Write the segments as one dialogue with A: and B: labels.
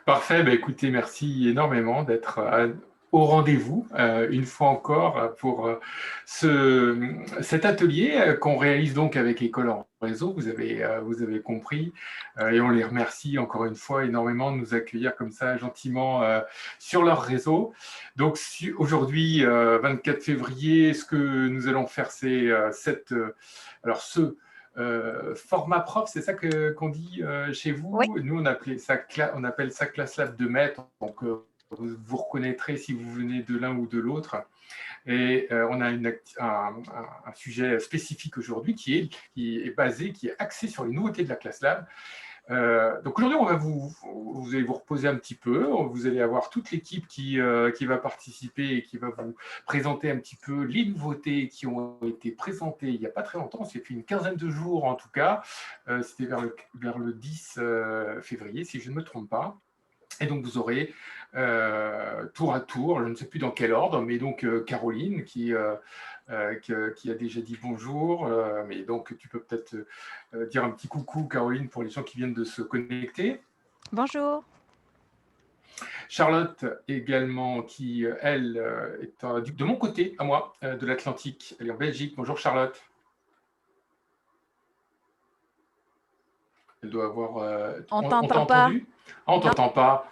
A: Parfait, bah, écoutez, merci énormément d'être au rendez-vous, une fois encore, pour cet atelier qu'on réalise donc avec École en réseau, vous avez compris, et on les remercie encore une fois énormément de nous accueillir comme ça gentiment sur leur réseau. Donc aujourd'hui, 24 février, ce que nous allons faire, c'est alors format prof, c'est ça qu'on dit chez
B: Oui.
A: vous. Nous, on appelle ça Class Lab 2 mètres. Donc, vous reconnaîtrez si vous venez de l'un ou de l'autre. Et on a un sujet spécifique aujourd'hui qui est axé sur les nouveautés de la Class Lab. Donc aujourd'hui, vous allez vous reposer un petit peu. Vous allez avoir toute l'équipe qui va participer et qui va vous présenter un petit peu les nouveautés qui ont été présentées il n'y a pas très longtemps. C'est fait une quinzaine de jours en tout cas. C'était vers le 10 février, si je ne me trompe pas. Et donc, vous aurez tour à tour, je ne sais plus dans quel ordre, mais donc Caroline qui a déjà dit bonjour. Mais donc, tu peux peut-être dire un petit coucou, Caroline, pour les gens qui viennent de se connecter.
B: Bonjour.
A: Charlotte également, qui, elle, est de mon côté, à moi, de l'Atlantique. Elle est en Belgique. Bonjour, Charlotte. Elle doit avoir...
B: On
A: t'a
B: t'entend pas.
A: entendu? Ah, on ne t'entend pas.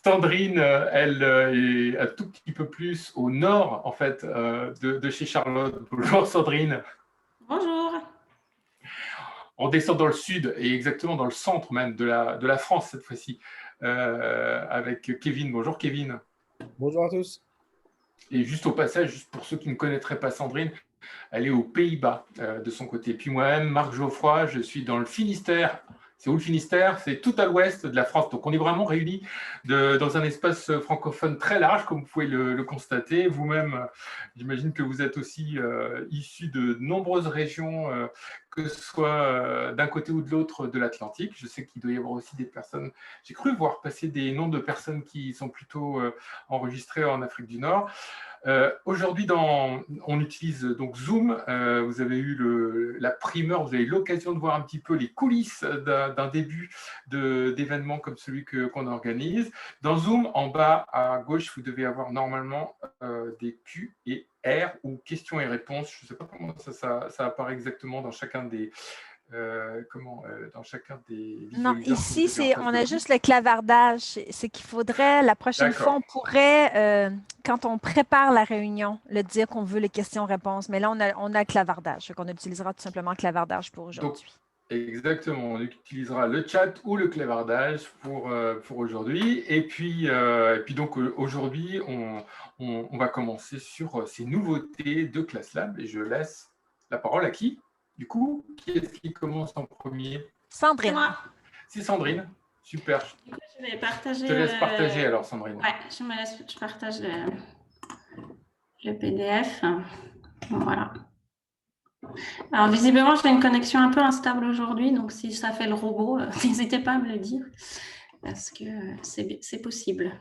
A: Sandrine, elle est un tout petit peu plus au nord, en fait, de chez Charlotte. Bonjour Sandrine.
C: Bonjour.
A: On descend dans le sud et exactement dans le centre même de la France cette fois-ci, avec Kevin. Bonjour Kevin.
D: Bonjour à tous.
A: Et juste au passage, juste pour ceux qui ne connaîtraient pas Sandrine, elle est aux Pays-Bas de son côté. Puis moi-même, Marc Geoffroy, je suis dans le Finistère. C'est où le Finistère? C'est tout à l'ouest de la France. Donc, on est vraiment réunis dans un espace francophone très large, comme vous pouvez le constater. Vous-même, j'imagine que vous êtes aussi issus de nombreuses régions, que ce soit d'un côté ou de l'autre de l'Atlantique. Je sais qu'il doit y avoir aussi des personnes. J'ai cru voir passer des noms de personnes qui sont plutôt enregistrées en Afrique du Nord. Aujourd'hui, on utilise donc Zoom. Vous avez eu la primeur, vous avez eu l'occasion de voir un petit peu les coulisses d'un début d'événement comme celui qu'on organise. Dans Zoom, en bas à gauche, vous devez avoir normalement des Q et R ou questions et réponses. Je ne sais pas comment ça apparaît exactement dans chacun des... dans chacun des
B: Non,
A: visualisateurs.
B: ici, on a juste le clavardage. C'est qu'il faudrait, la prochaine fois, on pourrait, quand on prépare la réunion, le dire qu'on veut les questions-réponses. Mais là, on a le clavardage. Donc, on utilisera tout simplement le clavardage pour aujourd'hui.
A: Exactement, on utilisera le chat ou le clavardage pour aujourd'hui. Et puis donc aujourd'hui, on va commencer sur ces nouveautés de Class Lab. Et je laisse la parole à qui? Du coup, qui est-ce qui commence en premier?
B: Sandrine.
C: C'est moi.
A: C'est Sandrine. Super.
C: Je vais partager.
A: Je te laisse partager alors, Sandrine.
C: Ouais, je partage le PDF. Voilà. Alors, visiblement, j'ai une connexion un peu instable aujourd'hui, donc si ça fait le robot, n'hésitez pas à me le dire, parce que c'est possible.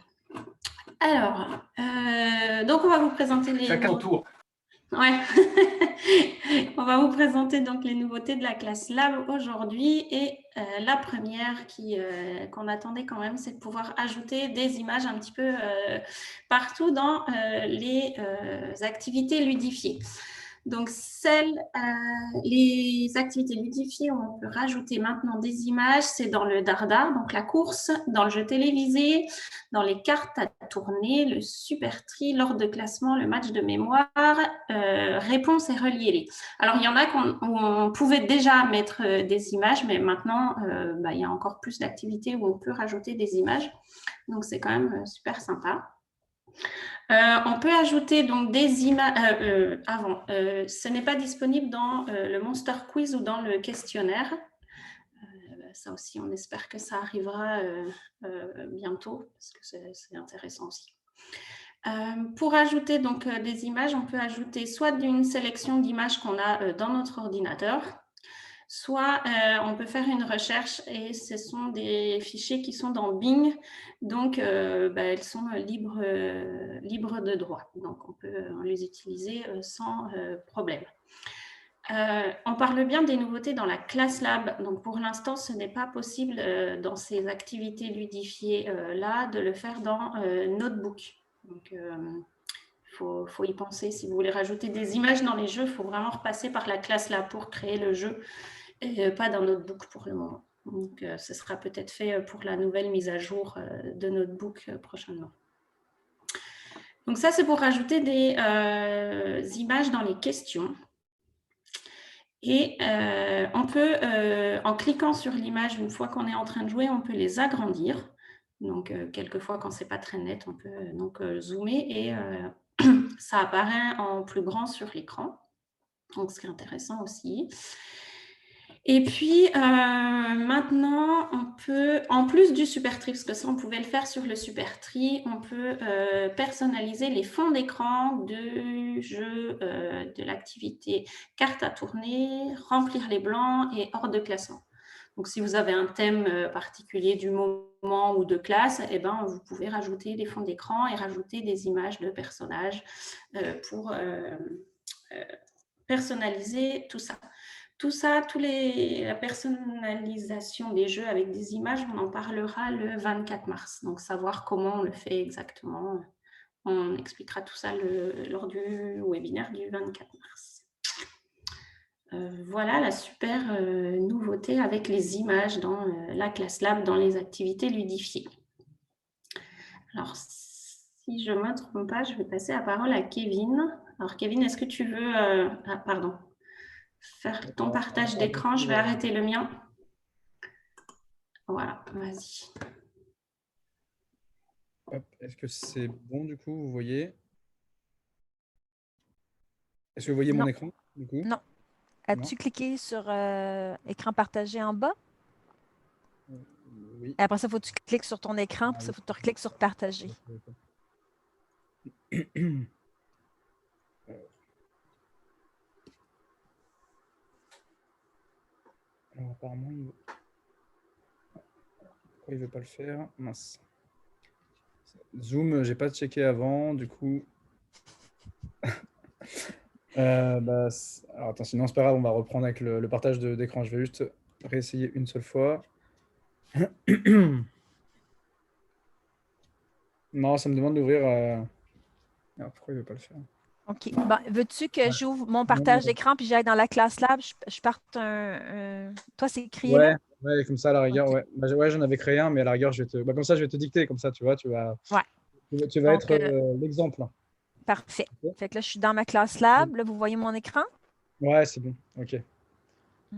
C: Alors, donc on va vous présenter les...
A: Chacun tour.
C: Ouais. On va vous présenter donc les nouveautés de la Class Lab aujourd'hui, et la première qu'on attendait quand même, c'est de pouvoir ajouter des images un petit peu partout dans les activités ludifiées. Donc, les activités ludifiées où on peut rajouter maintenant des images, c'est dans le dardar, donc la course, dans le jeu télévisé, dans les cartes à tourner, le super tri, l'ordre de classement, le match de mémoire, réponse et reliez-les. Alors, il y en a où on pouvait déjà mettre des images, mais maintenant, il y a encore plus d'activités où on peut rajouter des images. Donc, c'est quand même super sympa. On peut ajouter donc des images. Ce n'est pas disponible dans le Monster Quiz ou dans le questionnaire. Ça aussi, on espère que ça arrivera bientôt, parce que c'est intéressant aussi. Pour ajouter donc des images, on peut ajouter soit d'une sélection d'images qu'on a dans notre ordinateur, soit on peut faire une recherche, et ce sont des fichiers qui sont dans Bing, donc elles sont libres de droit, donc on peut les utiliser sans problème. On parle bien des nouveautés dans la classe lab. Donc, pour l'instant, ce n'est pas possible dans ces activités ludifiées là de le faire dans Notebook. Donc, il faut y penser. Si vous voulez rajouter des images dans les jeux, il faut vraiment repasser par la classe lab pour créer le jeu et pas dans Notebook pour le moment. Donc, ce sera peut-être fait pour la nouvelle mise à jour de Notebook prochainement. Donc, ça, c'est pour rajouter des images dans les questions. Et on peut, en cliquant sur l'image, une fois qu'on est en train de jouer, on peut les agrandir. Donc, quelquefois, quand ce n'est pas très net, on peut donc zoomer et ça apparaît en plus grand sur l'écran. Donc, ce qui est intéressant aussi. Et puis, maintenant, on peut, en plus du Supertree, parce que ça, on pouvait le faire sur le Supertree, on peut personnaliser les fonds d'écran du jeu, de l'activité carte à tourner, remplir les blancs et hors de classement. Donc, si vous avez un thème particulier du moment ou de classe, eh ben, vous pouvez rajouter des fonds d'écran et rajouter des images de personnages pour personnaliser tout ça. Tout ça, la personnalisation des jeux avec des images, on en parlera le 24 mars. Donc, savoir comment on le fait exactement, on expliquera tout ça lors du webinaire du 24 mars. Voilà la super nouveauté avec les images dans la classe lab, dans les activités ludifiées. Alors, si je ne me trompe pas, je vais passer la parole à Kevin. Alors, Kevin, est-ce que tu veux... Ah, pardon. Faire ton partage d'écran, je vais arrêter le mien. Voilà, vas-y.
D: Est-ce que c'est bon du coup, vous voyez? Est-ce que vous voyez mon écran du coup?
B: Non. As-tu cliqué sur écran partagé en bas?
D: Oui.
B: Et après ça, il faut que tu cliques sur ton écran, puis il faut que tu recliques sur partager.
D: Alors apparemment, pourquoi il ne veut pas le faire? Mince. Zoom, j'ai pas checké avant, du coup. Alors attends, sinon c'est pas grave, on va reprendre avec le partage d'écran. Je vais juste réessayer une seule fois. Non, ça me demande d'ouvrir. Alors, pourquoi il ne veut pas le faire?
B: OK. Bon, veux-tu que j'ouvre mon partage d'écran puis j'aille dans la classe lab? Je parte un... Toi, c'est écrit là?
D: Ouais, comme ça, à la rigueur,
B: OK.
D: ouais. Bah, ouais, j'en avais créé un, mais à la rigueur, comme ça, je vais te dicter, comme ça, tu vois, tu vas
B: Donc,
D: être l'exemple.
B: Parfait.
D: Okay.
B: Fait que là, je suis dans ma classe lab. Là, vous voyez mon écran?
D: Ouais, c'est bon. OK.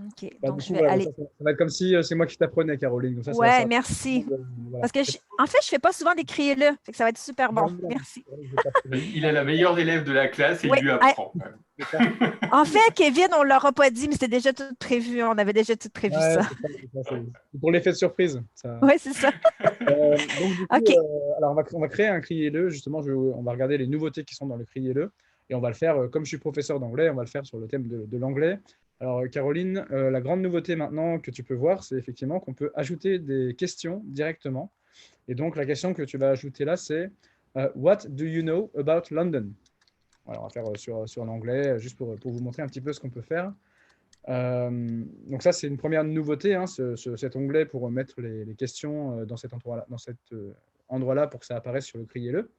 B: OK.
D: Bah,
B: Donc,
D: du
B: je
D: coup,
B: vais
D: voilà,
B: aller...
D: ça va être comme si c'est moi qui t'apprenais, Caroline. Donc ça,
B: Ouais,
D: ça,
B: merci.
D: voilà.
B: Parce que, en fait, je ne fais pas souvent des crier-le. Fait que ça va être super bon. Merci.
A: Il est la meilleure élève de la classe et
B: Oui.
A: il lui apprend.
B: En fait, Kevin, on ne l'aura pas dit, mais c'était déjà tout prévu. On avait déjà tout prévu ça.
D: C'est pour l'effet de surprise.
B: Oui, c'est ça.
D: Donc, du coup,
B: OK.
D: alors on va créer un criez-le. Justement, on va regarder les nouveautés qui sont dans le criez-le. Et on va le faire, comme je suis professeur d'anglais, on va le faire sur le thème de l'anglais. Alors, Caroline, la grande nouveauté maintenant que tu peux voir, c'est effectivement qu'on peut ajouter des questions directement. Et donc, la question que tu vas ajouter là, c'est What do you know about London? Voilà, on va faire sur l'anglais, juste pour vous montrer un petit peu ce qu'on peut faire. Donc ça, c'est une première nouveauté, hein, cet onglet pour mettre les questions dans cet endroit-là pour que ça apparaisse sur le criez-le.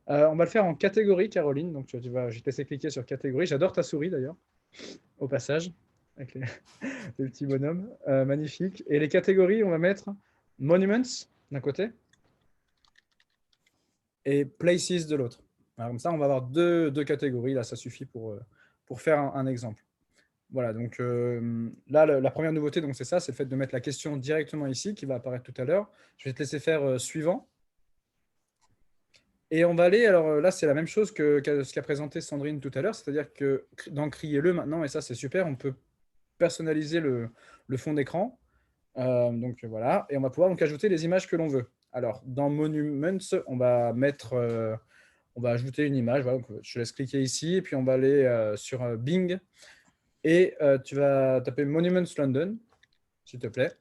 D: On va le faire en catégorie, Caroline. Donc, je vais te laisser cliquer sur catégorie. J'adore ta souris, d'ailleurs, au passage, avec les petits bonhommes. Magnifique. Et les catégories, on va mettre Monuments, d'un côté, et Places, de l'autre. Comme ça, on va avoir deux catégories. Là, ça suffit pour faire un exemple. Voilà, donc là, la première nouveauté, c'est ça, c'est le fait de mettre la question directement ici, qui va apparaître tout à l'heure. Je vais te laisser faire suivant. Et on va aller, alors là, c'est la même chose que ce qu'a présenté Sandrine tout à l'heure, c'est-à-dire que dans Criez-le maintenant, et ça, c'est super, on peut personnaliser le fond d'écran. Donc voilà, et on va pouvoir donc ajouter les images que l'on veut. Alors, dans Monuments, on va ajouter une image. Voilà, donc, je te laisse cliquer ici, et puis on va aller sur Bing, et tu vas taper Monuments London, s'il te plaît.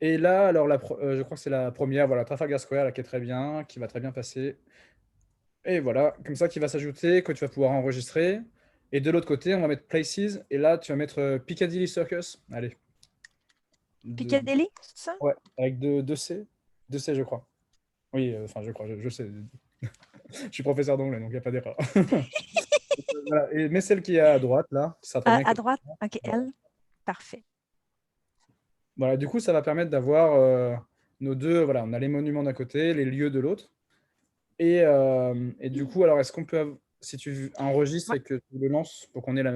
D: Et là, alors, je crois que c'est la première, voilà, Trafalgar Square, là, qui est très bien, qui va très bien passer. Et voilà, comme ça, qui va s'ajouter, que tu vas pouvoir enregistrer. Et de l'autre côté, on va mettre Places. Et là, tu vas mettre Piccadilly Circus. Allez.
B: Piccadilly, c'est ça?
D: Ouais, avec deux C. 2C, je crois. Oui, enfin, je crois, je sais. Je suis professeur d'anglais, donc il n'y a pas d'erreur. Voilà. Mais celle qui est à droite, là, ça sera très bien.
B: À droite? OK, elle. Parfait.
D: Voilà, du coup, ça va permettre d'avoir nos deux. Voilà, on a les monuments d'un côté, les lieux de l'autre. Et du coup, alors, est-ce qu'on peut, si tu enregistres
B: Ouais.
D: et que tu le lances pour qu'on ait la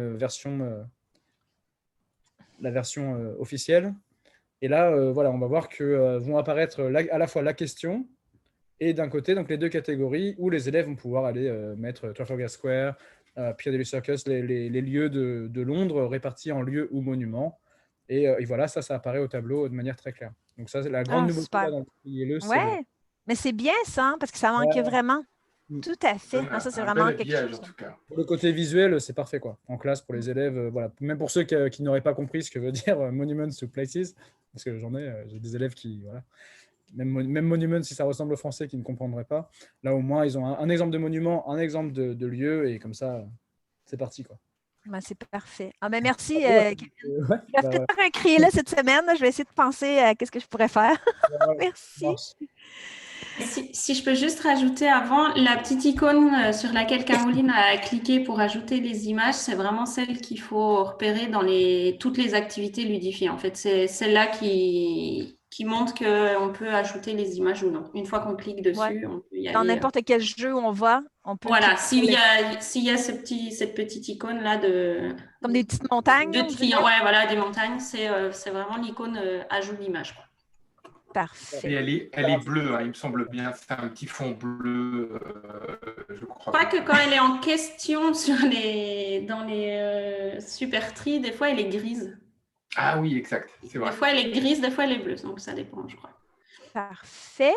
D: version officielle. Et là, voilà, on va voir que vont apparaître à la fois la question et d'un côté, donc les deux catégories où les élèves vont pouvoir aller mettre Trafalgar Square, Piccadilly Circus, les lieux de Londres répartis en lieux ou monuments. Et voilà, ça apparaît au tableau de manière très claire. Donc ça, c'est la grande
B: Ah,
D: nouveauté là,
B: super.
D: dans le ILE, c'est le...
B: Ouais, mais c'est bien ça, hein, parce que ça manquait
D: Ouais.
B: vraiment. Tout à fait.
A: Donne
B: Ah, ça, c'est
A: un bel
B: vraiment quelque
A: habillage, en
B: chose.
A: tout cas.
D: Pour le côté visuel, c'est parfait quoi. En classe, pour les élèves, voilà. Même pour ceux qui n'auraient pas compris ce que veut dire Monuments to Places, parce que j'ai des élèves qui, voilà, même Monuments, si ça ressemble au français, qui ne comprendraient pas. Là, au moins, ils ont un exemple de monument, un exemple de lieu, et comme ça, c'est parti quoi.
B: Ben, c'est parfait. Ah, ben, merci.
D: Ouais,
B: Je
D: bah,
B: vais
D: voilà.
B: peut-être faire un crier là cette semaine. Là. Je vais essayer de penser à ce que je pourrais faire.
D: Voilà, ça
B: Merci.
D: marche.
C: Si je peux juste rajouter avant, la petite icône sur laquelle Caroline a cliqué pour ajouter les images, c'est vraiment celle qu'il faut repérer dans toutes les activités ludifiées. En fait, c'est celle-là qui montre qu'on peut ajouter les images ou non. Une fois qu'on clique
B: Ouais.
C: dessus, on peut y
B: Dans
C: aller.
B: n'importe quel jeu où on va, on peut
C: Voilà,
B: cliquer sur
C: s'il y a cette petite icône-là
B: comme des petites montagnes,
C: de
B: on dirait.
C: triangle, ouais, voilà, des montagnes, c'est vraiment l'icône ajout d'image, quoi.
A: Et
B: Parfait.
A: elle est bleue, hein, il me semble bien. C'est un petit fond bleu, je
C: Je
A: crois
C: crois
A: bien.
C: que quand elle est en question dans les super tri, des fois elle est grise.
A: Ah oui, exact, c'est
C: Des
A: vrai.
C: fois elle est grise, des fois elle est bleue, donc ça dépend, je crois.
B: Parfait.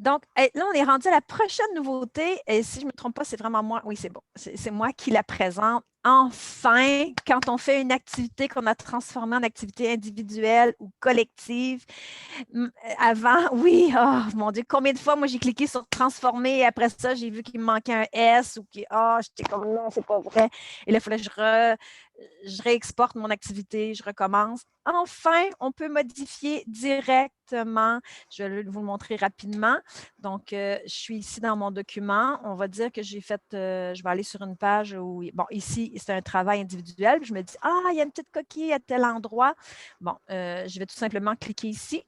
B: Donc, là, on est rendu à la prochaine nouveauté. Et si je ne me trompe pas, c'est vraiment moi. Oui, c'est bon. C'est moi qui la présente. Enfin, quand on fait une activité qu'on a transformée en activité individuelle ou collective, avant, oui, oh mon Dieu, combien de fois moi j'ai cliqué sur transformer et après ça, j'ai vu qu'il me manquait un S ou que j'étais comme non, c'est pas vrai. Et là, il fallait que je réexporte mon activité, je recommence. Enfin, on peut modifier directement. Je vais vous le montrer rapidement. Donc, je suis ici dans mon document. On va dire que j'ai fait, je vais aller sur une page où, bon, ici, c'est un travail individuel. Puis je me dis, il y a une petite coquille à tel endroit. Bon, je vais tout simplement cliquer ici.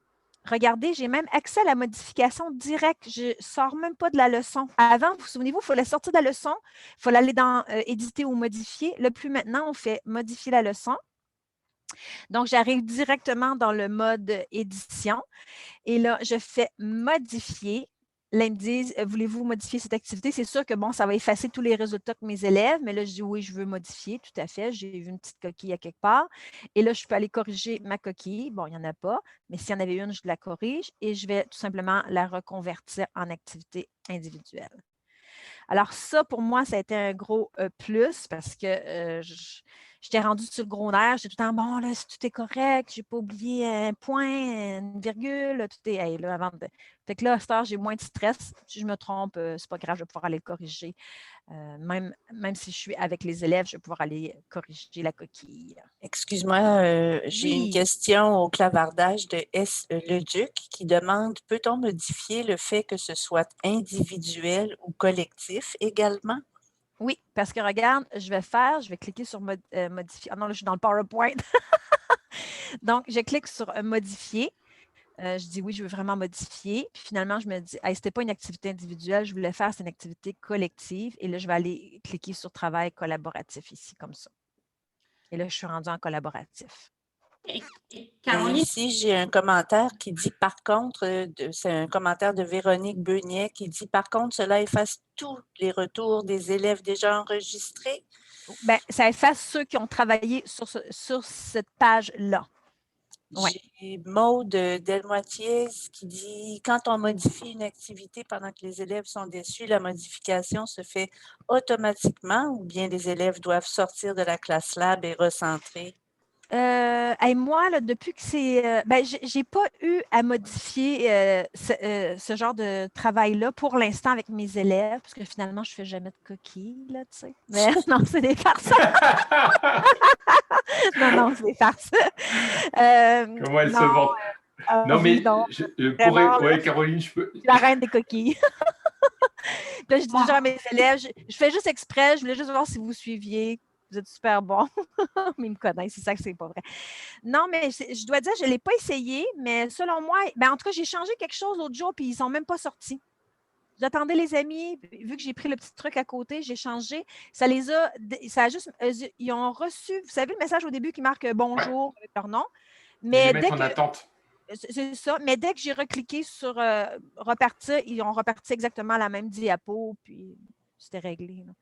B: Regardez, j'ai même accès à la modification directe. Je ne sors même pas de la leçon. Avant, vous vous souvenez-vous, il fallait sortir de la leçon, il fallait aller dans éditer ou modifier. Le plus maintenant, on fait modifier la leçon. Donc, j'arrive directement dans le mode édition et là, je fais modifier. Là, ils me disent, voulez-vous modifier cette activité? C'est sûr que bon, ça va effacer tous les résultats de mes élèves, mais là, je dis oui, je veux modifier, tout à fait. J'ai vu une petite coquille à quelque part. Et là, je peux aller corriger ma coquille. Bon, il n'y en a pas, mais s'il y en avait une, je la corrige et je vais tout simplement la reconvertir en activité individuelle. Alors, ça, pour moi, ça a été un gros plus parce que j'étais rendue sur le gros nerf. J'étais tout le temps, bon, là, si tout est correct, je n'ai pas oublié un point, une virgule, tout est. Hey, là, avant de... Fait que là, à cette heure, j'ai moins de stress. Si je me trompe, c'est pas grave, je vais pouvoir aller le corriger. Même si je suis avec les élèves, je vais pouvoir aller corriger la coquille.
E: Excuse-moi, j'ai une
B: Oui.
E: question au clavardage de S. Leduc qui demande, peut-on modifier le fait que ce soit individuel ou collectif également?
B: Oui, parce que regarde, je vais cliquer sur modifier. Ah non, là, je suis dans le PowerPoint. Donc, je clique sur modifier. Je dis oui, je veux vraiment modifier. Puis finalement, je me dis, hey, ce n'était pas une activité individuelle, je voulais faire, c'est une activité collective. Et là, je vais aller cliquer sur travail collaboratif ici, comme ça. Et là, je suis rendue en collaboratif.
C: Et
E: Et
C: Caroline,
E: ici, j'ai un commentaire qui dit, par contre, c'est un commentaire de Véronique Beugnet qui dit, par contre, cela efface tous les retours des élèves déjà enregistrés.
B: Bien, ça efface ceux qui ont travaillé sur cette page-là. Ouais.
E: J'ai Maude Delmoitier qui dit « Quand on modifie une activité pendant que les élèves sont déçus, la modification se fait automatiquement ou bien les élèves doivent sortir de la classe lab et recentrer? »
B: Moi, là, depuis que c'est. J'ai pas eu à modifier ce genre de travail-là pour l'instant avec mes élèves, parce que finalement, je fais jamais de coquilles, là, tu sais. Mais non, c'est des farces. Non, c'est des farces.
A: Comment elle se vante. Non, mais Caroline, je peux.
B: Je suis la reine des coquilles. Là, je dis toujours à mes élèves, je fais juste exprès, je voulais juste voir si vous suiviez. Vous êtes super bons. Mais ils me connaissent, c'est ça que c'est pas vrai. Non, mais je dois dire, je ne l'ai pas essayé, mais selon moi, en tout cas, j'ai changé quelque chose l'autre jour, puis ils ne sont même pas sortis. J'attendais les amis, vu que j'ai pris le petit truc à côté, j'ai changé. Ça a juste, ils ont reçu, vous savez, le message au début qui marque bonjour avec leur nom.
A: Mais les mettre en attente.
B: C'est ça. Mais dès que j'ai recliqué sur repartir, ils ont reparti exactement la même diapo, puis c'était réglé. Là.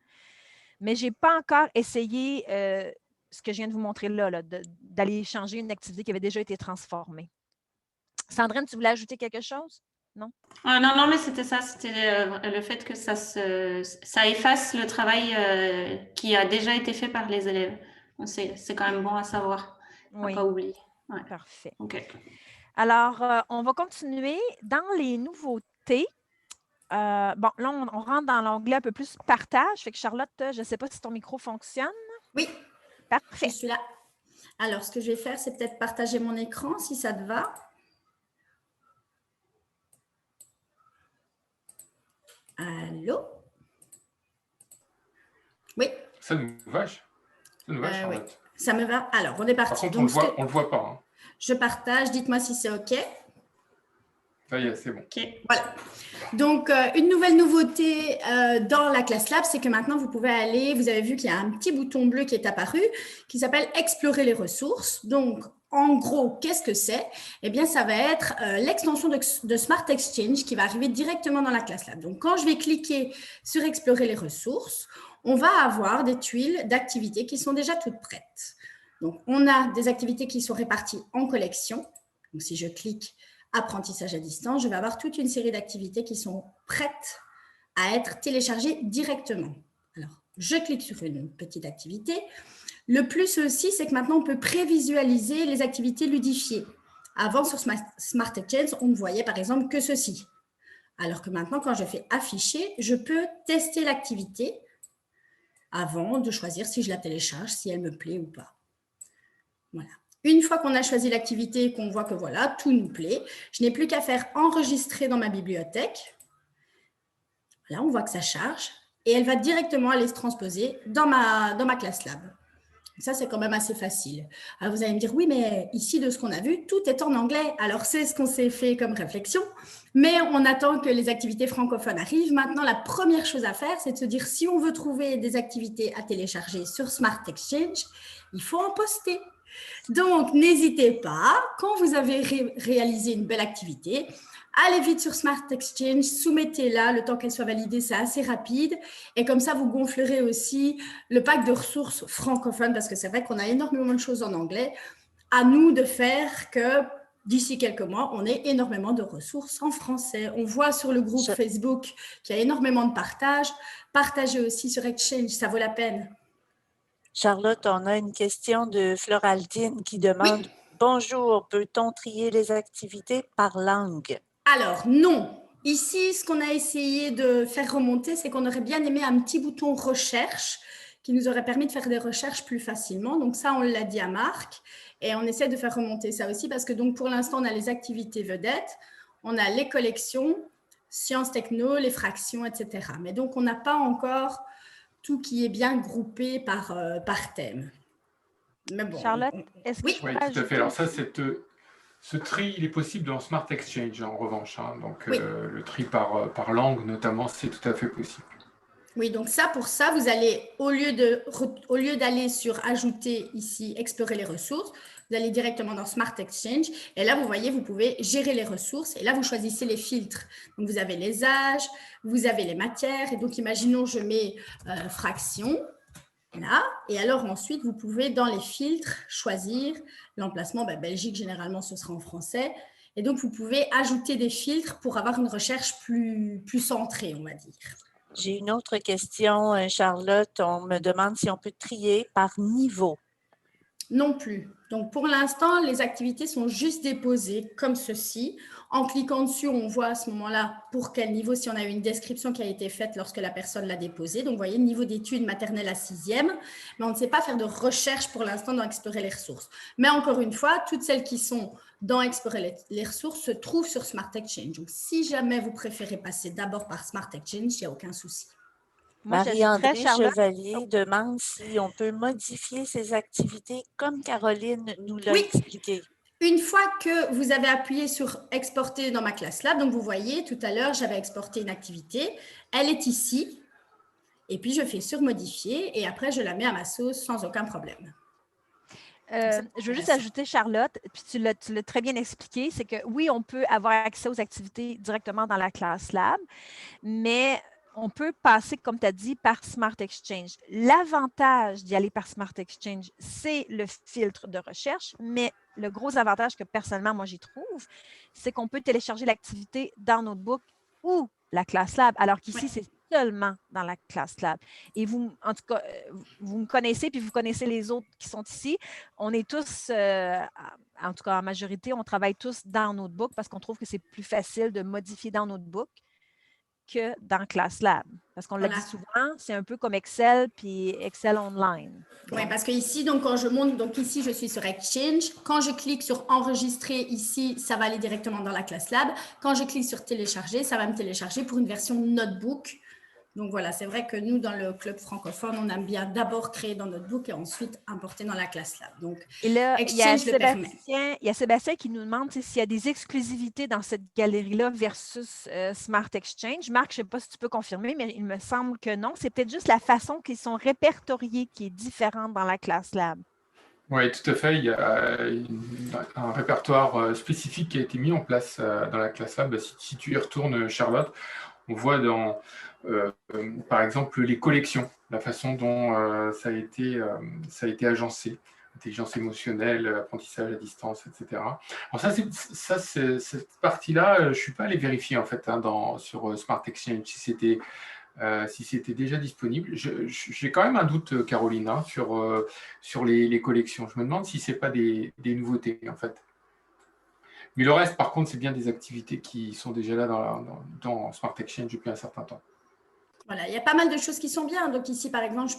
B: Mais je n'ai pas encore essayé ce que je viens de vous montrer là d'aller changer une activité qui avait déjà été transformée. Sandrine, tu voulais ajouter quelque chose? Non?
C: Non, mais c'était ça. C'était le fait que ça efface le travail qui a déjà été fait par les élèves. C'est quand même bon à savoir.
B: Oui.
C: Pas oublier. Ouais.
B: Parfait.
C: Okay.
B: Alors, on va continuer dans les nouveautés. Là, on rentre dans l'onglet un peu plus partage. Fait que Charlotte, je ne sais pas si ton micro fonctionne.
F: Oui.
B: Parfait.
F: Je suis là. Alors, ce que je vais faire, c'est peut-être partager mon écran, si ça te va. Allô? Oui.
A: Ça nous va, Charlotte.
F: Oui. Ça me va. Alors, on est parti.
A: Par contre, donc, on ne le voit pas. Hein.
F: Je partage. Dites-moi si c'est OK.
A: Ça y est, c'est bon.
F: Okay. Voilà. Donc, une nouvelle nouveauté dans la Class Lab, c'est que maintenant, vous pouvez aller, vous avez vu qu'il y a un petit bouton bleu qui est apparu, qui s'appelle « Explorer les ressources ». Donc, en gros, qu'est-ce que c'est? Eh bien, ça va être l'extension de Smart Exchange qui va arriver directement dans la Class Lab. Donc, quand je vais cliquer sur « Explorer les ressources », on va avoir des tuiles d'activités qui sont déjà toutes prêtes. Donc, on a des activités qui sont réparties en collections. Donc, si je clique apprentissage à distance, je vais avoir toute une série d'activités qui sont prêtes à être téléchargées directement. Alors, je clique sur une petite activité. Le plus aussi, c'est que maintenant, on peut prévisualiser les activités ludifiées. Avant, sur Smart Exchange, on ne voyait par exemple que ceci. Alors que maintenant, quand je fais afficher, je peux tester l'activité avant de choisir si je la télécharge, si elle me plaît ou pas. Voilà. Une fois qu'on a choisi l'activité et qu'on voit que voilà, tout nous plaît, je n'ai plus qu'à faire enregistrer dans ma bibliothèque. Là, on voit que ça charge et elle va directement aller se transposer dans ma Class Lab. Ça, c'est quand même assez facile. Alors, vous allez me dire, oui, mais ici, de ce qu'on a vu, tout est en anglais. Alors, c'est ce qu'on s'est fait comme réflexion, mais on attend que les activités francophones arrivent. Maintenant, la première chose à faire, c'est de se dire, si on veut trouver des activités à télécharger sur Smart Exchange, il faut en poster. Donc, n'hésitez pas, quand vous avez réalisé une belle activité, allez vite sur Smart Exchange, soumettez-la, le temps qu'elle soit validée, c'est assez rapide. Et comme ça, vous gonflerez aussi le pack de ressources francophones, parce que c'est vrai qu'on a énormément de choses en anglais. À nous de faire que d'ici quelques mois, on ait énormément de ressources en français. On voit sur le groupe Facebook qu'il y a énormément de partage. Partagez aussi sur Exchange, ça vaut la peine.
E: Charlotte, on a une question de Floraldine qui demande « Bonjour, peut-on trier les activités par langue? »
F: Alors, non. Ici, ce qu'on a essayé de faire remonter, c'est qu'on aurait bien aimé un petit bouton « Recherche » qui nous aurait permis de faire des recherches plus facilement. Donc ça, on l'a dit à Marc. Et on essaie de faire remonter ça aussi parce que donc, pour l'instant, on a les activités vedettes, on a les collections, sciences techno, les fractions, etc. Mais donc, on n'a pas encore tout qui est bien groupé par thème. Mais bon,
B: Charlotte, est-ce que
A: oui, tout à fait. Alors ça, ce tri, il est possible dans Smart Exchange en revanche. Hein. Donc le tri par langue notamment, c'est tout à fait possible.
F: Oui, donc ça, pour ça, vous allez, au lieu d'aller sur ajouter ici, explorer les ressources, vous allez directement dans Smart Exchange. Et là, vous voyez, vous pouvez gérer les ressources. Et là, vous choisissez les filtres. Donc, vous avez les âges, vous avez les matières. Et donc, imaginons, je mets fraction, là. Et alors, ensuite, vous pouvez, dans les filtres, choisir l'emplacement. Belgique, généralement, ce sera en français. Et donc, vous pouvez ajouter des filtres pour avoir une recherche plus centrée, on va dire.
E: J'ai une autre question, Charlotte. On me demande si on peut trier par niveau.
F: Non plus. Donc, pour l'instant, les activités sont juste déposées comme ceci. En cliquant dessus, on voit à ce moment-là pour quel niveau, si on a une description qui a été faite lorsque la personne l'a déposée. Donc, vous voyez, niveau d'études maternelle à 6e. Mais on ne sait pas faire de recherche pour l'instant dans Explorer les ressources. Mais encore une fois, toutes celles qui sont dans Explorer les ressources se trouvent sur Smart Exchange. Donc, si jamais vous préférez passer d'abord par Smart Exchange, il n'y a aucun souci.
E: Marie-André Chevalier demande si on peut modifier ces activités comme Caroline nous l'a expliqué.
F: Une fois que vous avez appuyé sur « Exporter dans ma classe lab », donc vous voyez, tout à l'heure, j'avais exporté une activité. Elle est ici. Et puis, je fais sur « Modifier » et après, je la mets à ma sauce sans aucun problème.
B: Je veux juste ajouter, Charlotte, puis tu l'as très bien expliqué, c'est que oui, on peut avoir accès aux activités directement dans la classe lab, mais on peut passer, comme tu as dit, par Smart Exchange. L'avantage d'y aller par Smart Exchange, c'est le filtre de recherche, mais le gros avantage que personnellement, moi, j'y trouve, c'est qu'on peut télécharger l'activité dans Notebook ou la classe lab, alors qu'ici, c'est seulement dans la classe lab. Et vous, en tout cas, vous me connaissez, puis vous connaissez les autres qui sont ici. On est tous, en tout cas en majorité, on travaille tous dans Notebook parce qu'on trouve que c'est plus facile de modifier dans Notebook que dans Class Lab. Parce qu'on l'a dit souvent, c'est un peu comme Excel puis Excel Online.
F: Oui, parce que ici, donc, quand je monte, donc ici, je suis sur Exchange. Quand je clique sur Enregistrer ici, ça va aller directement dans la Class Lab. Quand je clique sur Télécharger, ça va me télécharger pour une version Notebook. Donc voilà, c'est vrai que nous, dans le club francophone, on aime bien d'abord créer dans Notebook et ensuite importer dans la Class Lab. Donc,
B: et là,
F: Exchange le permet.
B: Il y a Sébastien qui nous demande s'il y a des exclusivités dans cette galerie-là versus Smart Exchange. Marc, je ne sais pas si tu peux confirmer, mais il me semble que non. C'est peut-être juste la façon qu'ils sont répertoriés qui est différente dans la Class Lab.
A: Oui, tout à fait. Il y a un répertoire spécifique qui a été mis en place dans la Class Lab. Si tu y retournes, Charlotte, on voit dans, par exemple, les collections, la façon dont ça a été agencé, intelligence émotionnelle, apprentissage à distance, etc. Alors cette partie-là, je ne suis pas allé vérifier en fait sur Smart Exchange si c'était déjà disponible. J'ai quand même un doute, Caroline, sur les collections. Je me demande si ce n'est pas des nouveautés en fait. Mais le reste, par contre, c'est bien des activités qui sont déjà là dans Smart Exchange depuis un certain temps.
F: Voilà, il y a pas mal de choses qui sont bien. Donc ici, par exemple,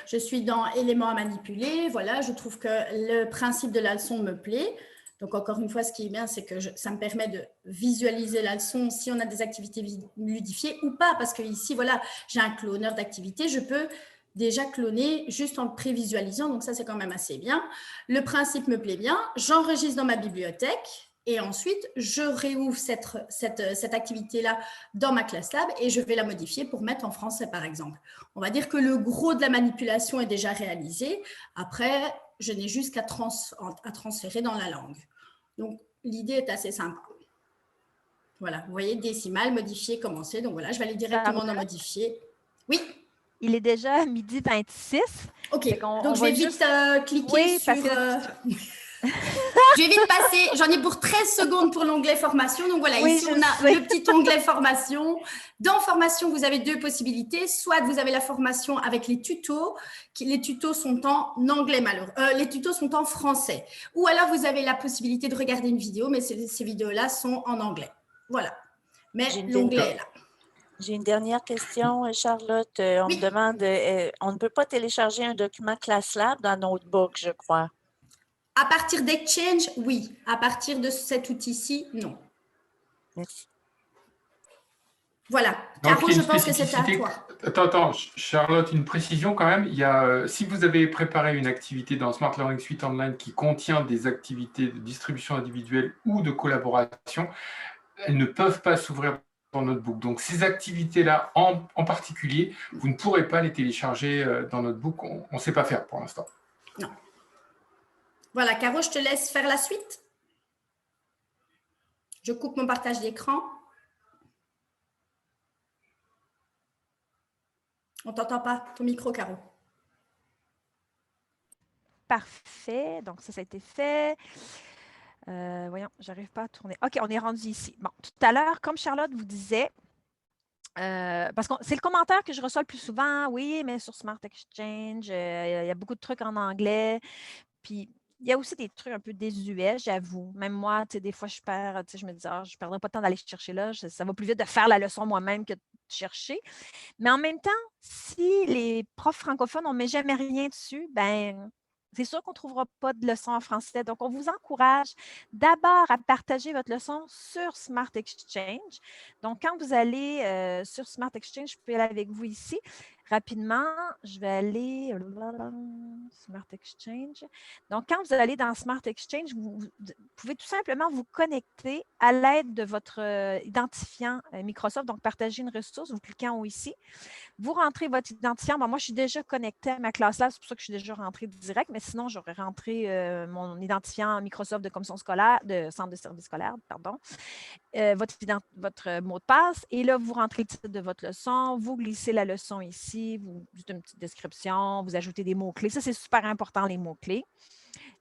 F: je suis dans éléments à manipuler. Voilà, je trouve que le principe de la leçon me plaît. Donc encore une fois, ce qui est bien, c'est que ça me permet de visualiser la leçon si on a des activités ludifiées ou pas. Parce que ici, voilà, j'ai un cloneur d'activités. Je peux déjà cloner juste en le prévisualisant. Donc ça, c'est quand même assez bien. Le principe me plaît bien. J'enregistre dans ma bibliothèque. Et ensuite, je réouvre cette activité-là dans ma classe lab et je vais la modifier pour mettre en français, par exemple. On va dire que le gros de la manipulation est déjà réalisé. Après, je n'ai juste qu'à transférer dans la langue. Donc, l'idée est assez sympa. Voilà, vous voyez, décimale, modifier, commencer. Donc, voilà, je vais aller directement dans modifier. Oui.
B: Il est déjà 12h26.
F: OK, donc je vais vite cliquer sur... Je vais vite passer, j'en ai pour 13 secondes pour l'onglet formation. Donc voilà, ici on a le petit onglet formation. Dans formation, vous avez deux possibilités. Soit vous avez la formation avec les tutos. Les tutos sont en anglais, les tutos sont en français. Ou alors vous avez la possibilité de regarder une vidéo, mais ces vidéos-là sont en anglais. Voilà, mais l'onglet est là.
E: J'ai une dernière question, Charlotte. On me demande, on ne peut pas télécharger un document Class Lab dans Notebook, je crois.
F: À partir d'Exchange, oui. À partir de cet outil-ci, non.
E: Merci.
F: Voilà. Caro, je pense que c'est à toi.
A: Attends, Charlotte, une précision quand même. Si vous avez préparé une activité dans Smart Learning Suite Online qui contient des activités de distribution individuelle ou de collaboration, elles ne peuvent pas s'ouvrir dans Notebook. Donc, ces activités-là, en particulier, vous ne pourrez pas les télécharger dans Notebook. On ne sait pas faire pour l'instant.
F: Non. Voilà, Caro, je te laisse faire la suite. Je coupe mon partage d'écran. On ne t'entend pas, ton micro, Caro.
B: Parfait. Donc, ça a été fait. Voyons, je n'arrive pas à tourner. OK, on est rendu ici. Bon, tout à l'heure, comme Charlotte vous disait, parce que c'est le commentaire que je reçois le plus souvent. Oui, mais sur Smart Exchange, il y a beaucoup de trucs en anglais. Puis, il y a aussi des trucs un peu désuets, j'avoue. Même moi, des fois, je perds, je me dis, ah, je ne perdrai pas de temps d'aller chercher là. Ça va plus vite de faire la leçon moi-même que de chercher. Mais en même temps, si les profs francophones, on ne met jamais rien dessus, ben c'est sûr qu'on ne trouvera pas de leçon en français. Donc, on vous encourage d'abord à partager votre leçon sur Smart Exchange. Donc, quand vous allez sur Smart Exchange, je peux aller avec vous ici. Rapidement, je vais aller Smart Exchange. Donc, quand vous allez dans Smart Exchange, vous pouvez tout simplement vous connecter à l'aide de votre identifiant Microsoft. Donc, partager une ressource, vous cliquez en haut ici. Vous rentrez votre identifiant. Bon, moi, je suis déjà connectée à ma classe là, c'est pour ça que je suis déjà rentrée direct, mais sinon, j'aurais rentré mon identifiant Microsoft de commission scolaire, de centre de service scolaire, pardon. Votre mot de passe. Et là, vous rentrez le titre de votre leçon, vous glissez la leçon ici, vous dites une petite description, vous ajoutez des mots-clés. Ça, c'est super important, les mots-clés.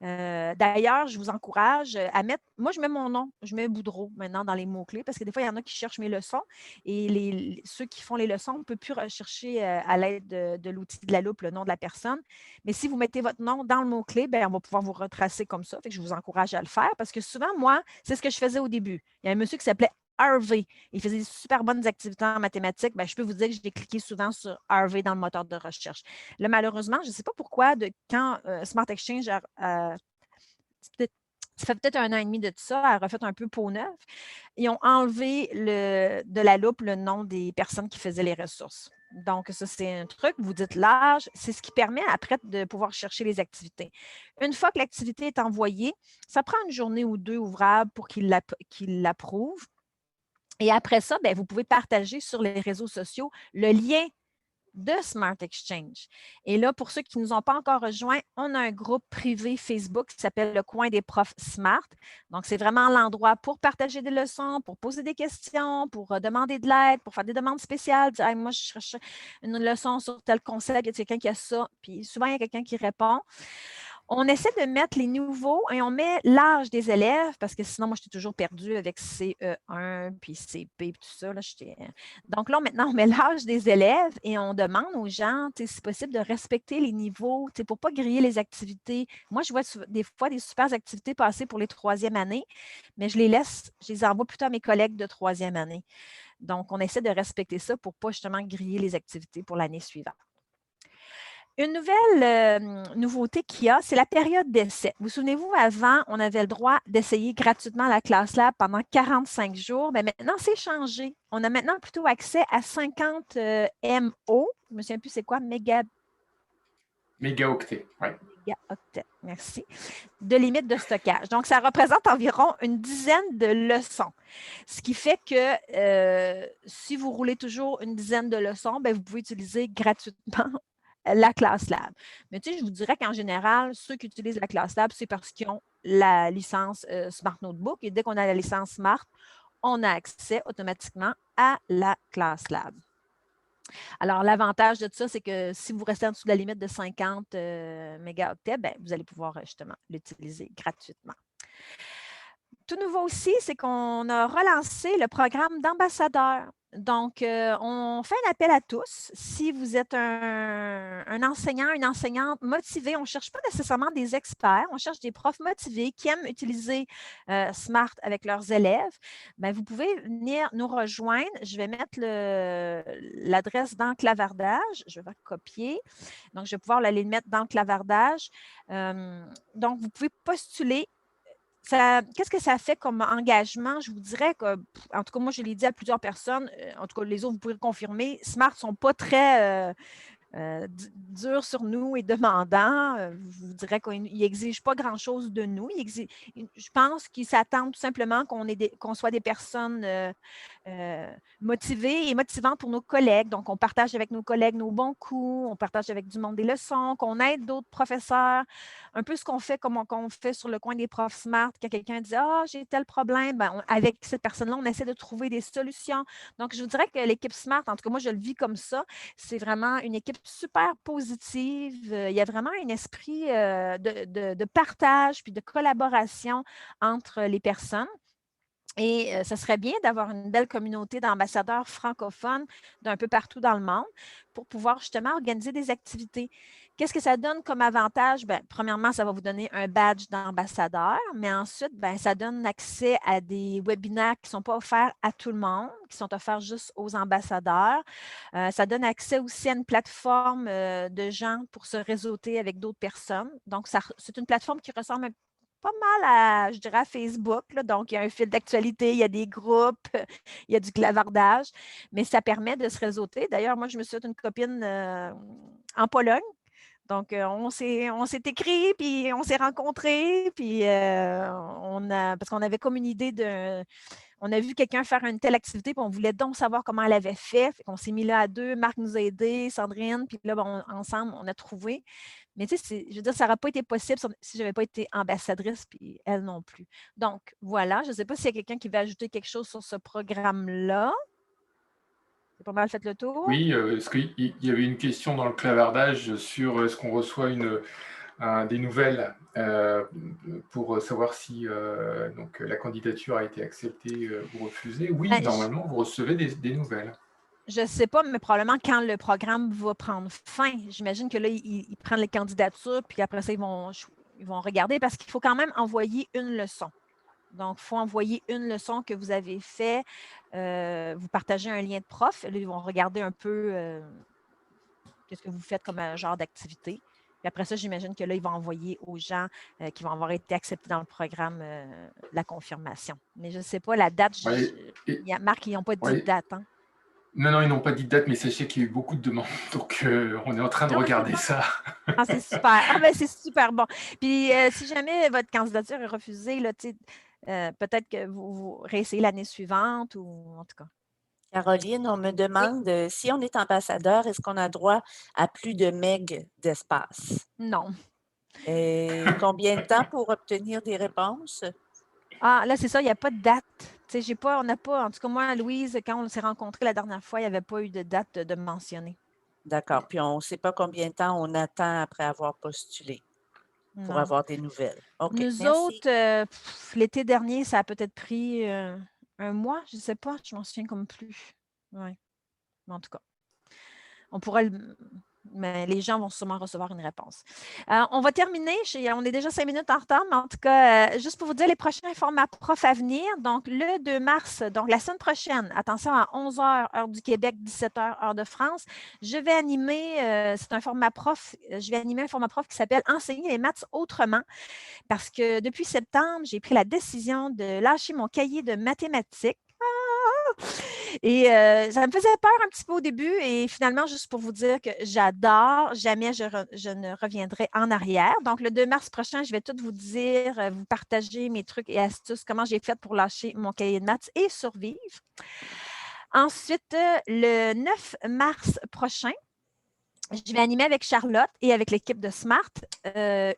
B: D'ailleurs, je vous encourage à mettre, moi je mets mon nom, je mets Boudreau maintenant dans les mots-clés parce que des fois, il y en a qui cherchent mes leçons et ceux qui font les leçons, on ne peut plus rechercher à l'aide de l'outil de la loupe le nom de la personne. Mais si vous mettez votre nom dans le mot-clé, on va pouvoir vous retracer comme ça. Fait que je vous encourage à le faire parce que souvent, moi, c'est ce que je faisais au début. Il y a un monsieur qui s'appelait Harvey. Il faisait des super bonnes activités en mathématiques. Je peux vous dire que j'ai cliqué souvent sur Harvey dans le moteur de recherche. Là, malheureusement, je ne sais pas pourquoi, quand Smart Exchange ça fait peut-être 1 an et demi de ça, a refait un peu peau neuve. Ils ont enlevé de la loupe le nom des personnes qui faisaient les ressources. Donc, ça, c'est un truc. Vous dites l'âge. C'est ce qui permet après de pouvoir chercher les activités. Une fois que l'activité est envoyée, ça prend une journée ou 2 ouvrables pour qu'ils l'approuvent. Et après ça, vous pouvez partager sur les réseaux sociaux le lien de Smart Exchange. Et là, pour ceux qui ne nous ont pas encore rejoints, on a un groupe privé Facebook qui s'appelle le Coin des profs Smart. Donc, c'est vraiment l'endroit pour partager des leçons, pour poser des questions, pour demander de l'aide, pour faire des demandes spéciales. Dire, hey, moi, je cherche une leçon sur tel concept, il y a quelqu'un qui a ça. Puis souvent, il y a quelqu'un qui répond. On essaie de mettre les nouveaux et on met l'âge des élèves parce que sinon, moi, j'étais toujours perdue avec CE1 puis CP et tout ça. Là, donc là, maintenant, on met l'âge des élèves et on demande aux gens, si c'est possible, de respecter les niveaux pour ne pas griller les activités. Moi, je vois des fois des super activités passer pour les 3e années, mais je les envoie plutôt à mes collègues de 3e année. Donc, on essaie de respecter ça pour ne pas justement griller les activités pour l'année suivante. Une nouvelle nouveauté qu'il y a, c'est la période d'essai. Vous souvenez-vous, avant, on avait le droit d'essayer gratuitement la ClassLab pendant 45 jours. Mais maintenant, c'est changé. On a maintenant plutôt accès à 50 MO. Je ne me souviens plus c'est quoi, mégaoctets.
A: Oui.
B: Mégaoctets, merci. De limite de stockage. Donc, ça représente environ une dizaine de leçons. Ce qui fait que si vous roulez toujours une dizaine de leçons, vous pouvez utiliser gratuitement la ClassLab. Mais je vous dirais qu'en général, ceux qui utilisent la ClassLab, c'est parce qu'ils ont la licence Smart Notebook. Et dès qu'on a la licence Smart, on a accès automatiquement à la ClassLab. Alors, l'avantage de ça, c'est que si vous restez en dessous de la limite de 50 mégaoctets, vous allez pouvoir justement l'utiliser gratuitement. Tout nouveau aussi, c'est qu'on a relancé le programme d'ambassadeurs. Donc, on fait un appel à tous. Si vous êtes un enseignant, une enseignante motivée, on ne cherche pas nécessairement des experts, on cherche des profs motivés qui aiment utiliser Smart avec leurs élèves. Vous pouvez venir nous rejoindre. Je vais mettre l'adresse dans le clavardage. Je vais copier. Donc, je vais pouvoir aller le mettre dans le clavardage. Donc, vous pouvez postuler. Qu'est-ce que ça fait comme engagement? Je vous dirais que, en tout cas, moi, je l'ai dit à plusieurs personnes, en tout cas, les autres, vous pouvez le confirmer, Smart ne sont pas très durs sur nous et demandants. Je vous dirais qu'ils n'exigent pas grand-chose de nous. Je pense qu'ils s'attendent tout simplement qu'on soit des personnes motivées et motivantes pour nos collègues. Donc, on partage avec nos collègues nos bons coups, on partage avec du monde des leçons, qu'on aide d'autres professeurs. Un peu ce qu'on fait, comme on fait sur le coin des profs Smart, quand quelqu'un dit « Ah, j'ai tel problème », avec cette personne-là, on essaie de trouver des solutions. Donc, je vous dirais que l'équipe Smart, en tout cas, moi, je le vis comme ça, c'est vraiment une équipe super positive. Il y a vraiment un esprit de partage puis de collaboration entre les personnes. Et ce serait bien d'avoir une belle communauté d'ambassadeurs francophones d'un peu partout dans le monde pour pouvoir justement organiser des activités. Qu'est-ce que ça donne comme avantage? Bien, premièrement, ça va vous donner un badge d'ambassadeur, mais ensuite, bien, ça donne accès à des webinaires qui ne sont pas offerts à tout le monde, qui sont offerts juste aux ambassadeurs. Ça donne accès aussi à une plateforme de gens pour se réseauter avec d'autres personnes. Donc, c'est une plateforme qui ressemble pas mal à, je dirais, à Facebook. Là. Donc, il y a un fil d'actualité, il y a des groupes, il y a du clavardage, mais ça permet de se réseauter. D'ailleurs, moi, je me suis fait une copine en Pologne. Donc, on s'est écrit, puis on s'est rencontrés, puis parce qu'on avait comme une idée on a vu quelqu'un faire une telle activité, puis on voulait donc savoir comment elle avait fait. On s'est mis là à deux, Marc nous a aidés, Sandrine, puis là, ensemble, on a trouvé. Mais tu sais, je veux dire, ça n'aurait pas été possible si je n'avais pas été ambassadrice, puis elle non plus. Donc, voilà, je ne sais pas s'il y a quelqu'un qui veut ajouter quelque chose sur ce programme-là. C'est pas mal fait le tour.
A: Oui, est-ce qu'il y avait une question dans le clavardage sur est-ce qu'on reçoit des nouvelles pour savoir si donc, la candidature a été acceptée ou refusée? Oui, normalement, vous recevez des nouvelles.
B: Je ne sais pas, mais probablement quand le programme va prendre fin. J'imagine que là, ils prennent les candidatures, puis après ça, ils vont regarder parce qu'il faut quand même envoyer une leçon. Donc, il faut envoyer une leçon que vous avez fait. Vous partagez un lien de prof. Là, ils vont regarder un peu qu'est-ce que vous faites comme un genre d'activité. Puis après ça, j'imagine que là, ils vont envoyer aux gens qui vont avoir été acceptés dans le programme la confirmation. Mais je ne sais pas la date. Marc, ils n'ont pas dit de date. Hein?
A: Non, ils n'ont pas dit de date, mais sachez qu'il y a eu beaucoup de demandes. Donc, on est en train de regarder ça.
B: Ah, c'est super. Ah, ben, c'est super bon. Puis, si jamais votre candidature est refusée, là, peut-être que vous réessayez l'année suivante ou en tout cas.
E: Caroline, on me demande si on est ambassadeur, est-ce qu'on a droit à plus de meg d'espace?
B: Non.
E: Et combien de temps pour obtenir des réponses?
B: Ah, là, c'est ça, il n'y a pas de date. On n'a pas, en tout cas, moi, Louise, quand on s'est rencontrés la dernière fois, il n'y avait pas eu de date de mentionner.
E: D'accord. Puis, on ne sait pas combien de temps on attend après avoir postulé pour avoir des nouvelles. Okay,
B: nous autres, l'été dernier, ça a peut-être pris un mois, je ne sais pas, je m'en souviens comme plus. Oui. En tout cas, on pourrait mais les gens vont sûrement recevoir une réponse. On va terminer. On est déjà 5 minutes en retard, mais en tout cas, juste pour vous dire les prochains formats prof à venir. Donc, le 2 mars, donc la semaine prochaine, attention à 11h, heure du Québec, 17h, heure de France, je vais animer, c'est un format prof, je vais animer un format prof qui s'appelle Enseigner les maths autrement, parce que depuis septembre, j'ai pris la décision de lâcher mon cahier de mathématiques. Et ça me faisait peur un petit peu au début et finalement, juste pour vous dire que j'adore, jamais je ne reviendrai en arrière. Donc, le 2 mars prochain, je vais tout vous dire, vous partager mes trucs et astuces, comment j'ai fait pour lâcher mon cahier de maths et survivre. Ensuite, le 9 mars prochain, je vais animer avec Charlotte et avec l'équipe de Smart un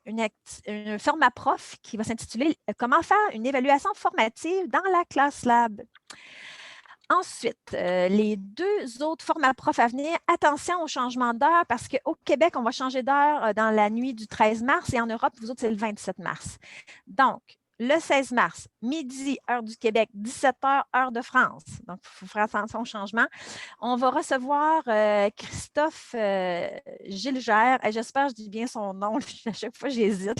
B: format prof qui va s'intituler « Comment faire une évaluation formative dans la classe lab ». Ensuite, les 2 autres formats profs à venir, attention au changement d'heure parce qu'au Québec, on va changer d'heure dans la nuit du 13 mars et en Europe, vous autres, c'est le 27 mars. Donc, le 16 mars, midi, heure du Québec, 17h, heure de France. Donc, il faut faire attention au changement. On va recevoir Christophe Gilgère. J'espère que je dis bien son nom. À chaque fois, j'hésite.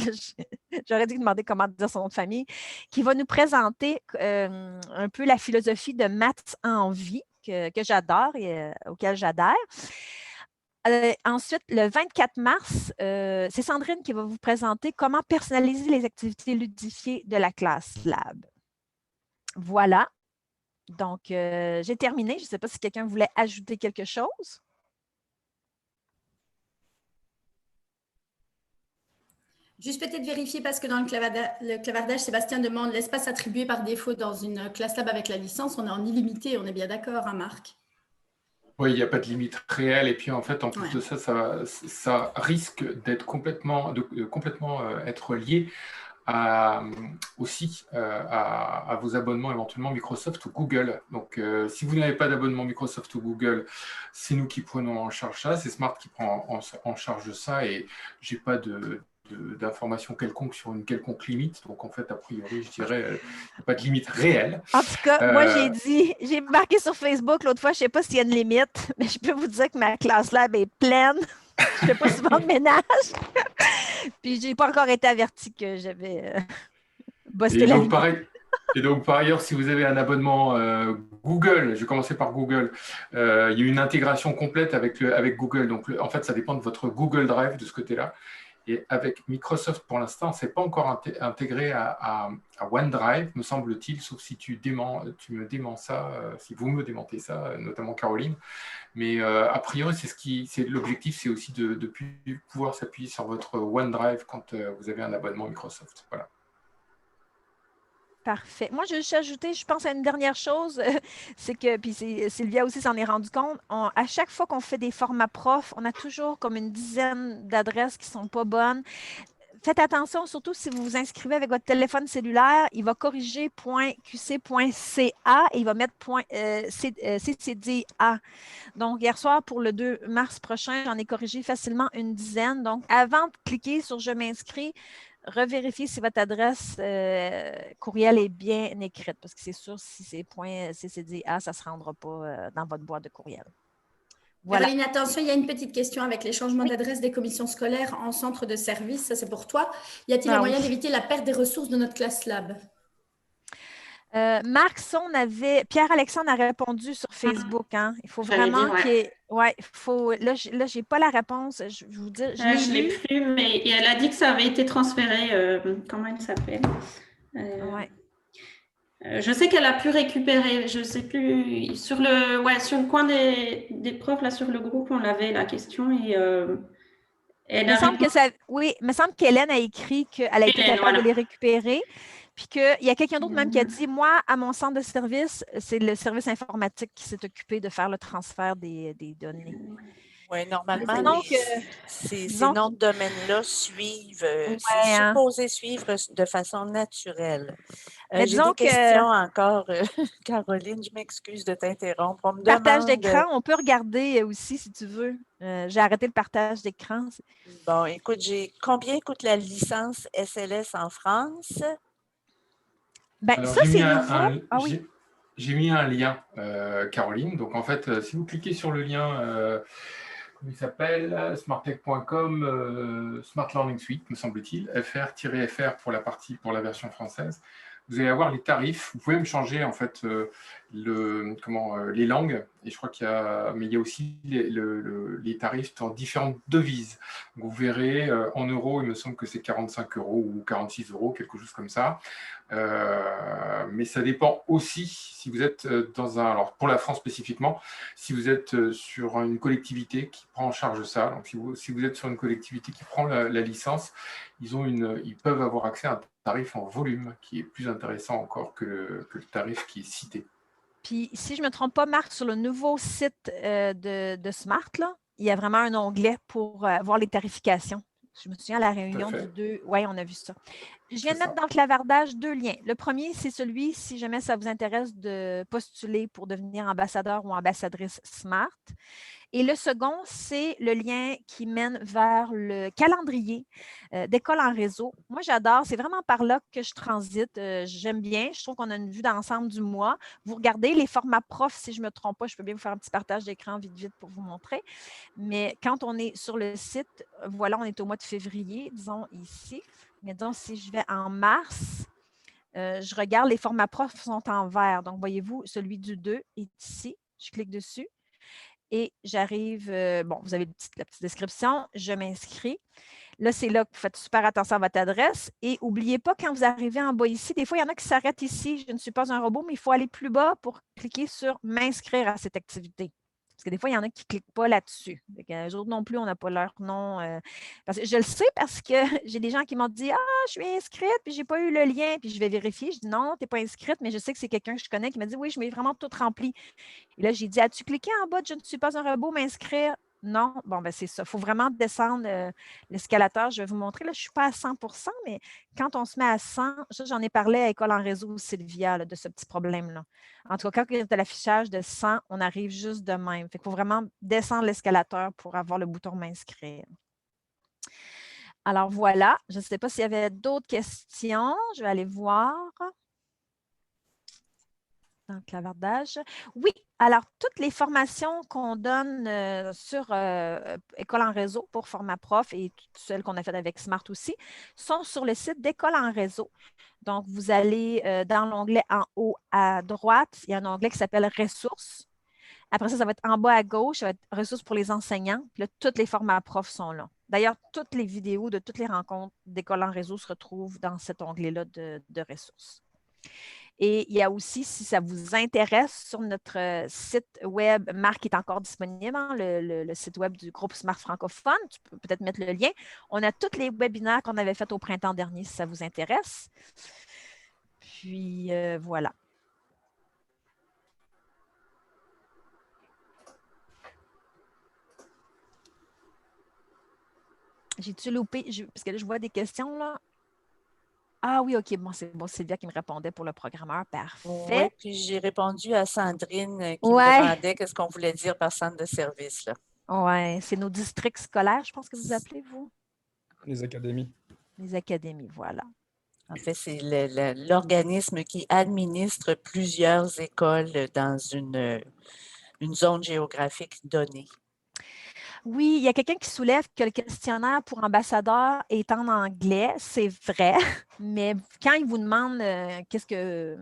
B: J'aurais dû demander comment dire son nom de famille. Qui va nous présenter un peu la philosophie de maths en vie que j'adore et auquel j'adhère. Ensuite, le 24 mars, c'est Sandrine qui va vous présenter comment personnaliser les activités ludifiées de la classe lab. Voilà. Donc, j'ai terminé. Je ne sais pas si quelqu'un voulait ajouter quelque chose.
F: Juste peut-être vérifier parce que dans le clavardage, Sébastien demande l'espace attribué par défaut dans une classe lab avec la licence. On est en illimité, on est bien d'accord, hein, Marc?
A: Oui, il n'y a pas de limite réelle. Et puis, en fait, en plus de ça, ça risque d'être complètement être lié aussi à vos abonnements éventuellement Microsoft ou Google. Donc, si vous n'avez pas d'abonnement Microsoft ou Google, c'est nous qui prenons en charge ça. C'est Smart qui prend en charge ça et je n'ai pas de d'informations quelconques sur une quelconque limite. Donc, en fait, a priori, je dirais, il n'y a pas de limite réelle.
B: En tout cas, moi, j'ai marqué sur Facebook l'autre fois, je ne sais pas s'il y a une limite, mais je peux vous dire que ma classe lab est pleine. Je ne fais pas souvent de ménage. Puis, je n'ai pas encore été avertie que j'avais bossé la limite.
A: Et donc, par ailleurs, si vous avez un abonnement Google, je vais commencer par Google, il y a une intégration complète avec Google. Donc, en fait, ça dépend de votre Google Drive de ce côté-là. Et avec Microsoft, pour l'instant, ce n'est pas encore intégré à OneDrive, me semble-t-il, sauf si tu me déments ça, si vous me démentez ça, notamment Caroline. Mais a priori, c'est l'objectif, c'est aussi de pouvoir s'appuyer sur votre OneDrive quand vous avez un abonnement Microsoft. Voilà.
B: Parfait. Moi, je vais juste ajouter, je pense à une dernière chose, c'est que, puis Sylvia aussi s'en est rendu compte, à chaque fois qu'on fait des formats profs, on a toujours comme une dizaine d'adresses qui ne sont pas bonnes. Faites attention, surtout si vous vous inscrivez avec votre téléphone cellulaire, il va corriger .qc.ca et il va mettre .ccda. Donc, hier soir, pour le 2 mars prochain, j'en ai corrigé facilement une dizaine. Donc, avant de cliquer sur « Je m'inscris », revérifiez si votre adresse courriel est bien écrite, parce que c'est sûr, si c'est .ccda, ça ne se rendra pas dans votre boîte de courriel.
F: Voilà. Caroline, attention, il y a une petite question avec les changements d'adresse des commissions scolaires en centre de service. Ça, c'est pour toi. Y a-t-il un moyen d'éviter la perte des ressources de notre classe lab?
B: Marc, Pierre-Alexandre a répondu sur Facebook. Hein. Il faut vraiment qu'il y ait... Ouais, là, je n'ai pas la réponse. Je vous dis,
C: je ne l'ai plus, mais elle a dit que ça avait été transféré. Comment elle s'appelle? Je sais qu'elle a pu récupérer, je ne sais plus, sur le coin des profs, là, sur le groupe, on avait la question et
B: il me semble qu'Hélène a écrit qu'elle a été capable de les récupérer. Puis qu'il y a quelqu'un d'autre même qui a dit, moi, à mon centre de service, c'est le service informatique qui s'est occupé de faire le transfert des données.
E: Oui, normalement, ces noms de domaine-là suivent, c'est supposé suivre de façon naturelle. J'ai des questions encore, Caroline, je m'excuse de t'interrompre.
B: Partage d'écran, on peut regarder aussi si tu veux. J'ai arrêté le partage d'écran.
E: Bon, écoute, combien coûte la licence SLS en France?
B: Ben, ça, c'est nouveau.
A: J'ai mis un lien, Caroline. Donc, en fait, si vous cliquez sur le lien, comment il s'appelle, smarttech.com, Smart Learning Suite, me semble-t-il, fr-fr pour la version française. Vous allez avoir les tarifs. Vous pouvez me changer, en fait, les langues. Et je crois qu'il y a aussi les tarifs dans différentes devises. Donc, vous verrez, en euros, il me semble que c'est 45 € ou 46 €, quelque chose comme ça. Mais ça dépend aussi si vous êtes alors pour la France spécifiquement, si vous êtes sur une collectivité qui prend en charge ça. Donc si vous êtes sur une collectivité qui prend la licence, ils peuvent avoir accès à un tarif en volume qui est plus intéressant encore que le tarif qui est cité.
B: Puis si je ne me trompe pas, Marc, sur le nouveau site de Smart, là, il y a vraiment un onglet pour voir les tarifications. Je me souviens à la réunion du 2. Oui, on a vu ça. Je viens de mettre dans le clavardage 2 liens. Le premier, c'est celui, si jamais ça vous intéresse de postuler pour devenir ambassadeur ou ambassadrice Smart. Et le second, c'est le lien qui mène vers le calendrier d'école en réseau. Moi, j'adore. C'est vraiment par là que je transite. J'aime bien. Je trouve qu'on a une vue d'ensemble du mois. Vous regardez les formats profs, si je ne me trompe pas, je peux bien vous faire un petit partage d'écran vite pour vous montrer. Mais quand on est sur le site, voilà, on est au mois de février, disons ici. Mais disons, si je vais en mars, je regarde, les formats profs sont en vert. Donc, voyez-vous, celui du 2 est ici. Je clique dessus. Et j'arrive, vous avez la petite description, je m'inscris. Là, c'est là que vous faites super attention à votre adresse. Et n'oubliez pas, quand vous arrivez en bas ici, des fois, il y en a qui s'arrêtent ici. Je ne suis pas un robot, mais il faut aller plus bas pour cliquer sur « M'inscrire à cette activité ». Parce que des fois, il y en a qui ne cliquent pas là-dessus. Les autres non plus, on n'a pas leur nom. Parce que je le sais parce que j'ai des gens qui m'ont dit « Ah, je suis inscrite, puis je n'ai pas eu le lien. » Puis je vais vérifier. Je dis « Non, tu n'es pas inscrite, mais je sais que c'est quelqu'un que je connais qui m'a dit « Oui, je m'ai vraiment tout rempli. » Et là, j'ai dit « As-tu cliqué en bas de « Je ne suis pas un robot, m'inscrire » ? Non, bon, ben c'est ça. Il faut vraiment descendre l'escalateur. Je vais vous montrer. Là, je ne suis pas à 100 %, mais quand on se met à 100, ça, j'en ai parlé à École en réseau, Sylvia, là, de ce petit problème-là. En tout cas, quand il y a l'affichage de 100, on arrive juste de même. Il faut vraiment descendre l'escalateur pour avoir le bouton « M'inscrire ». Alors voilà, je ne sais pas s'il y avait d'autres questions. Je vais aller voir dans le clavardage. Oui, alors toutes les formations qu'on donne sur École en réseau pour Format Prof et toutes celles qu'on a faites avec Smart aussi sont sur le site d'École en réseau. Donc, vous allez dans l'onglet en haut à droite, il y a un onglet qui s'appelle Ressources. Après ça, ça va être en bas à gauche, ça va être Ressources pour les enseignants. Puis là, tous les formats profs sont là. D'ailleurs, toutes les vidéos de toutes les rencontres d'École en réseau se retrouvent dans cet onglet-là de ressources. Et il y a aussi, si ça vous intéresse, sur notre site web, Marc est encore disponible, hein, le site web du groupe Smart francophone, tu peux peut-être mettre le lien. On a tous les webinaires qu'on avait faits au printemps dernier, si ça vous intéresse. Puis, voilà. J'ai-tu loupé? Parce que là, je vois des questions, là. Ah oui, OK. Bon, c'est bon, Sylvia qui me répondait pour le programmeur. Parfait.
E: Oui, puis j'ai répondu à Sandrine qui me demandait qu'est-ce qu'on voulait dire par centre de service.
B: Oui, c'est nos districts scolaires, je pense que vous appelez, vous?
D: Les académies.
B: Les académies, voilà.
E: En fait, c'est l'organisme qui administre plusieurs écoles dans une zone géographique donnée.
B: Oui, il y a quelqu'un qui soulève que le questionnaire pour ambassadeur est en anglais. C'est vrai, mais quand il vous demande de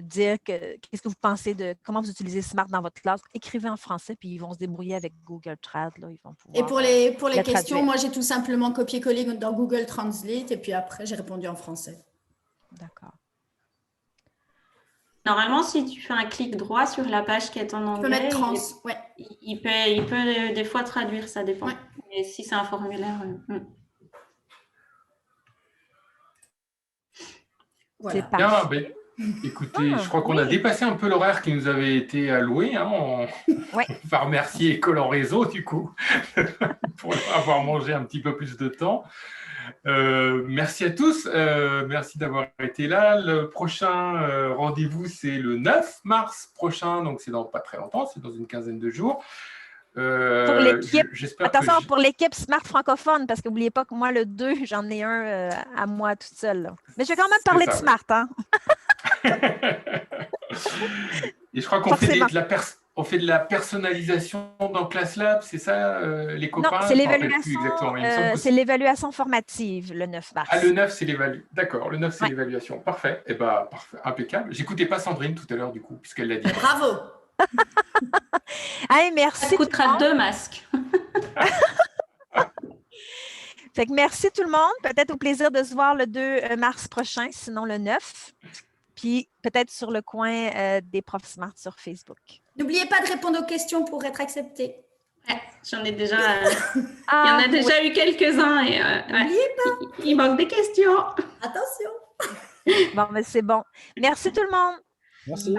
B: dire qu'est-ce que vous pensez de comment vous utilisez Smart dans votre classe, écrivez en français, puis ils vont se débrouiller avec Google Trad. Là, ils vont pouvoir,
F: et pour les questions, moi, j'ai tout simplement copié-collé dans Google Translate, et puis après, j'ai répondu en français.
B: D'accord.
C: Normalement, si tu fais un clic droit sur la page qui est en anglais,
F: tu peux mettre trans,
C: il peut des fois traduire, ça dépend.
F: Ouais.
C: Mais si c'est un formulaire...
B: Voilà. C'est
A: bien, ben, écoutez, je crois qu'on a dépassé un peu l'horaire qui nous avait été alloué. Hein. On va remercier École en réseau, du coup, pour avoir mangé un petit peu plus de temps. Merci à tous, merci d'avoir été là. Le prochain rendez-vous, c'est le 9 mars prochain, donc c'est dans pas très longtemps, c'est dans une quinzaine de jours.
B: Pour l'équipe, attention, pour l'équipe Smart francophone, parce que n'oubliez pas que moi, le 2, j'en ai un à moi toute seule. Là. Mais je vais quand même parler de Smart. Hein?
A: Et je crois qu'on fait de la personnalisation dans ClassLab, c'est ça, les copains?
B: Non, c'est l'évaluation formative, le 9 mars.
A: Ah, le 9, c'est l'évaluation. D'accord, le 9, c'est l'évaluation. Parfait. Eh bien, parfait, impeccable. J'écoutais pas Sandrine tout à l'heure, du coup, puisqu'elle l'a dit.
F: Bravo!
B: Allez, merci.
C: Ça coûtera 2 masques.
B: Fait que merci tout le monde. Peut-être au plaisir de se voir le 2 mars prochain, sinon le 9. Puis peut-être sur le coin des profs Smart sur Facebook.
F: N'oubliez pas de répondre aux questions pour être accepté.
C: Ouais, j'en ai déjà. Il y en a déjà eu quelques-uns. Et
F: n'oubliez pas.
C: Il manque des questions.
F: Attention.
B: Bon, mais c'est bon. Merci tout le monde.
D: Merci.